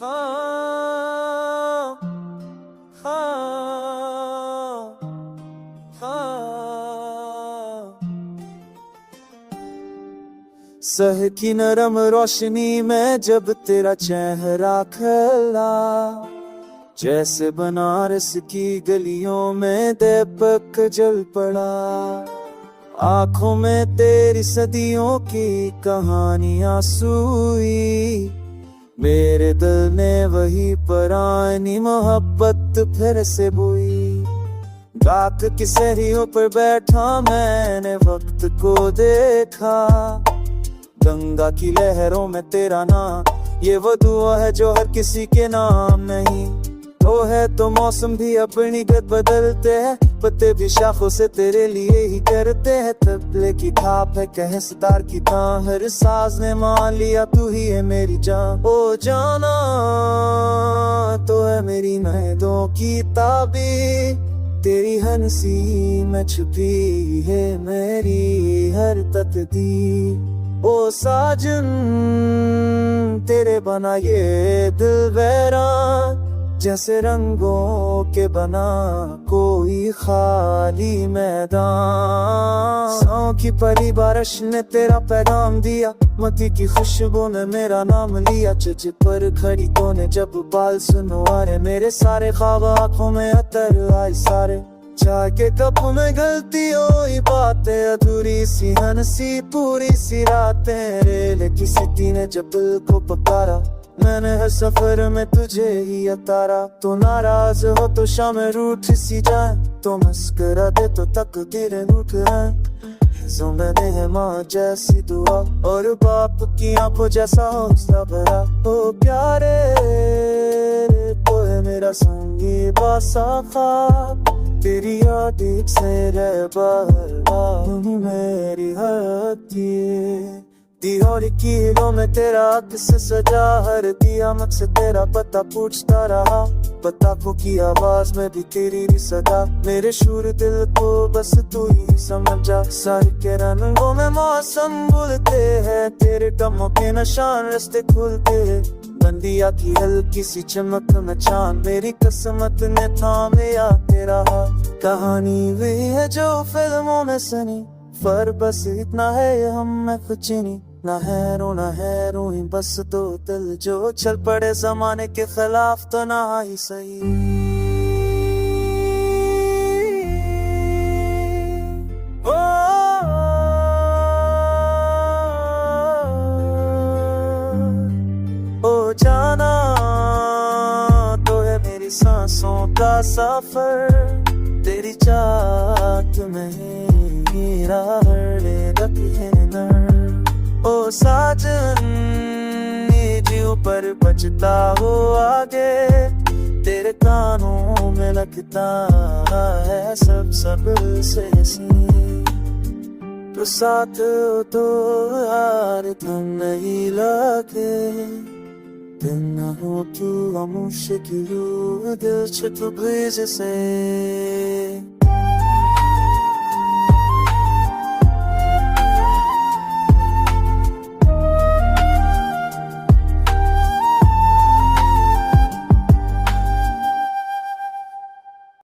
हाँ हाँ हाँ। शहर की नरम रोशनी में जब तेरा चेहरा खला, जैसे बनारस की गलियों में दीपक जल पड़ा। आंखों में तेरी सदियों की कहानियां सुई, मेरे दिल ने वही पुरानी मोहब्बत फिर से बोई। रात की सहरियों पर बैठा मैंने वक्त को देखा, गंगा की लहरों में तेरा नाम, ये वो दुआ है जो हर किसी के नाम नहीं। तो है तो मौसम भी अपनी गत बदलते हैं, पत्ते भी शाखों से तेरे लिए ही करते हैं। तबले की थाप है कहे सितार की तां, हर साज ने मान लिया तू ही है मेरी जान। ओ जाना तो है मेरी नैदों की ताबी, तेरी हंसी में छुपी है मेरी हर तकदीर। ओ साजन तेरे बना ये दिल वैरान, जैसे रंगों के बना कोई खाली मैदान। सांव की परी बारिश ने तेरा पैगाम दिया, मती की खुशबू ने मेरा नाम लिया। चच पर खड़ी तूने जब बाल सुनवारे, मेरे सारे ख्वाब आंखों में अतर आए सारे। चाय के कप में गलती हुई बातें, अधूरी सी हंसी पूरी सी रातें। रेल की सिटी ने जब दिल को पुकारा, मैंने हर सफर में तुझे ही उतारा। तो नाराज हो तो शाम रूठ सी जाए, तो मुस्कुरा दे तो तकदीरें रूठ आए। जो मैंने है माँ जैसी दुआ, और बाप की आंखों जैसा हौसला भरा। ओ प्यारे तो है मेरा संगी बासाखा, तेरी याद से रह बाहर मेरी हद। दियोरी की हीरों में तेरा अक्स सजा, हर दिया मत से तेरा पता पूछता रहा। पता को की आवाज में भी तेरी सदा, मेरे शूर दिल को बस तू ही समझ जा। सर के रंगों में मौसम भूलते हैं, तेरे दमों के निशान रास्ते खुलते हैं। बंदिया की हल्की सी चमक में चांद, मेरी किस्मत ने थामे या तेरा हाथ। कहानी वही है जो फिल्मों में सुनी, पर बस इतना है हम में कुछ नहीं। ना है रो ही बस दो दिल जो चल पड़े जमाने के खिलाफ, तो ना ही सही। ओ जाना तो है मेरी सांसों का सफर, तेरी चाहत में मेरा ओ साजन नीजियों पर बचता हो आगे, तेरे कानों में लगता है सब से तो साथ तो यार थम नहीं लगे। दिन हो तू मुश्किल दिल छुप से